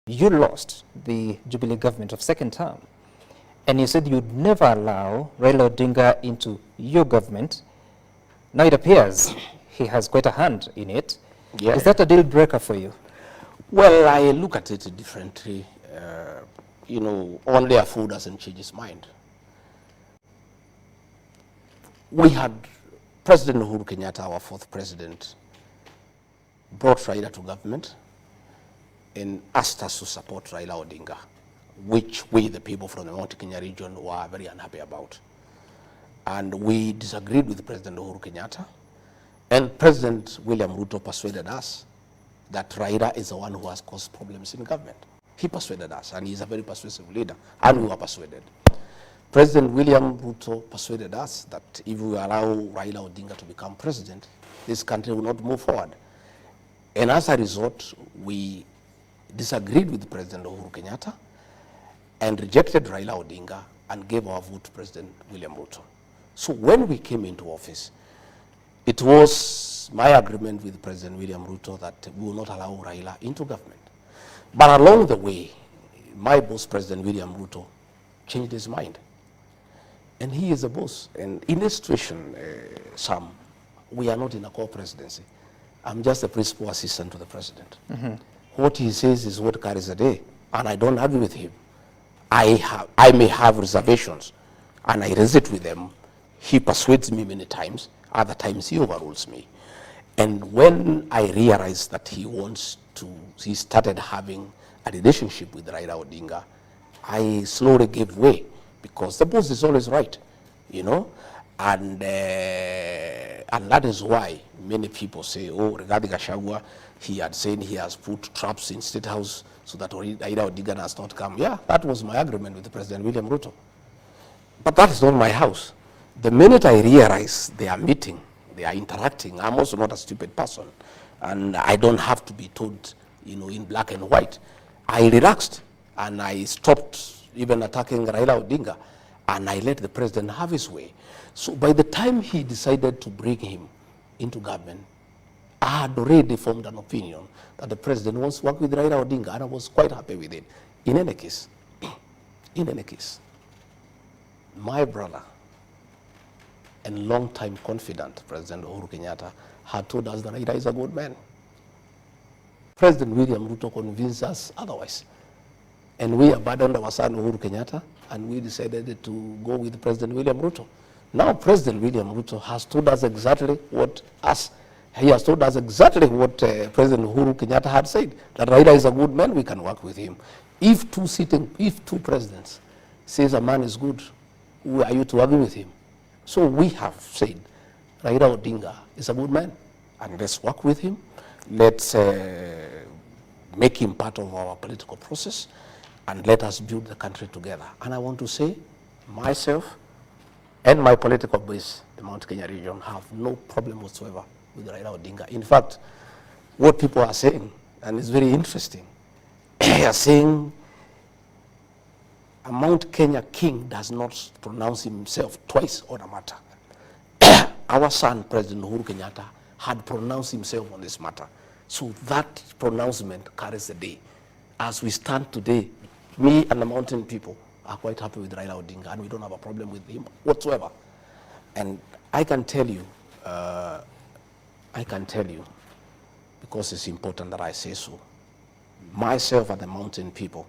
you lost the Jubilee government of second term, and you said you'd never allow Raila Odinga into your government. Now it appears he has quite a hand in it. Yeah. Is that a deal breaker for you? Well, I look at it differently. You know, only a fool doesn't change his mind. We had President Uhuru Kenyatta, our fourth president, brought Raila to government and asked us to support Raila Odinga, which we, the people from the Mount Kenya region, were very unhappy about. And we disagreed with President Uhuru Kenyatta, and President William Ruto persuaded us that Raila is the one who has caused problems in government. He persuaded us, and he's a very persuasive leader, and we were persuaded. President William Ruto persuaded us that if we allow Raila Odinga to become president, this country will not move forward. And as a result, we disagreed with President Uhuru Kenyatta and rejected Raila Odinga and gave our vote to President William Ruto. So when we came into office, it was my agreement with President William Ruto that we will not allow Raila into government. But along the way, my boss, President William Ruto, changed his mind. And he is the boss. And in this situation, Sam, we are not in a co-presidency. I'm just a principal assistant to the president. Mm-hmm. What he says is what carries the day, and I don't argue with him. I may have reservations, and I raise it with them. He persuades me many times. Other times he overrules me. And when I realized that he started having a relationship with Raila Odinga, I slowly gave way, because the boss is always right, you know, and that is why many people say, oh, regarding Gcahagua, he had said he has put traps in State House so that Raila Odinga does not come. Yeah, that was my agreement with President William Ruto. But that is not my house. The minute I realize they are meeting, they are interacting, I'm also not a stupid person, and I don't have to be told, you know, in black and white. I relaxed, and I stopped even attacking Raila Odinga, and I let the president have his way. So by the time he decided to bring him into government, I had already formed an opinion that the president wants to work with Raila Odinga, and I was quite happy with it. In any case, my brother and long-time confidant, President Uhuru Kenyatta, had told us that Raila is a good man. President William Ruto convinced us otherwise. And we abandoned our son Uhuru Kenyatta, and we decided to go with President William Ruto. Now President William Ruto has told us exactly what President Uhuru Kenyatta had said, that Raila is a good man, we can work with him. If two presidents says a man is good, who are you to argue with him? So we have said, Raila Odinga is a good man, and let's work with him. Let's make him part of our political process, and let us build the country together. And I want to say, myself and my political base, the Mount Kenya region, have no problem whatsoever with Raila Odinga. In fact, what people are saying, and it's very interesting, they are saying a Mount Kenya king does not pronounce himself twice on a matter. Our son, President Uhuru Kenyatta, had pronounced himself on this matter. So that pronouncement carries the day. As we stand today, me and the mountain people are quite happy with Raila Odinga, and we don't have a problem with him whatsoever. And I can tell you, because it's important that I say so, myself and the mountain people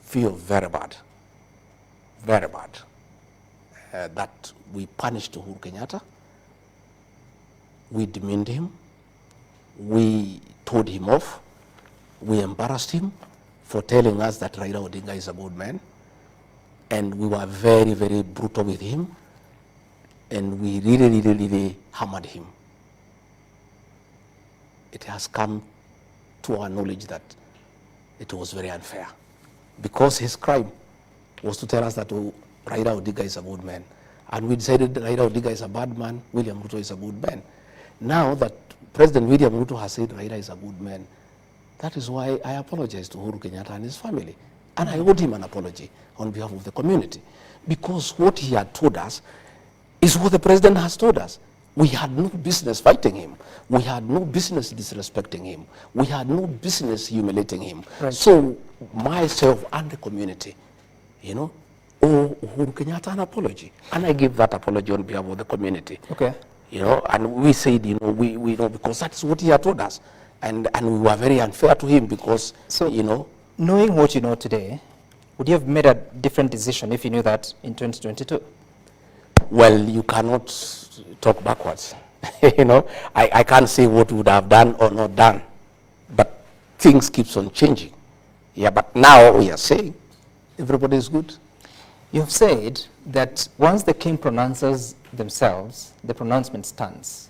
feel very bad, that we punished Uhuru Kenyatta, we demeaned him, we told him off, we embarrassed him for telling us that Raila Odinga is a good man, and we were very, very brutal with him, and we really hammered him. It has come to our knowledge that it was very unfair, because his crime was to tell us that Raila Odinga is a good man, and we decided that Raila Odinga is a bad man, William Ruto is a good man. Now that President William Ruto has said Raila is a good man, that is why I apologize to Uhuru Kenyatta and his family. And I owed him an apology on behalf of the community, because what he had told us is what the president has told us. We had no business fighting him. We had no business disrespecting him. We had no business humiliating him. Right. So myself and the community, you know, owe Uhuru Kenyatta an apology. And I give that apology on behalf of the community. Okay. You know, and we said, you know, we know, because that's what he had told us. And we were very unfair to him because, so, you know. Knowing what you know today, would you have made a different decision if you knew that in 2022? Well, you cannot talk backwards. You know, I can't say what we would have done or not done, but things keeps on changing. Yeah, but now we are saying everybody is good. You have said that once the king pronounces themselves, the pronouncement stands.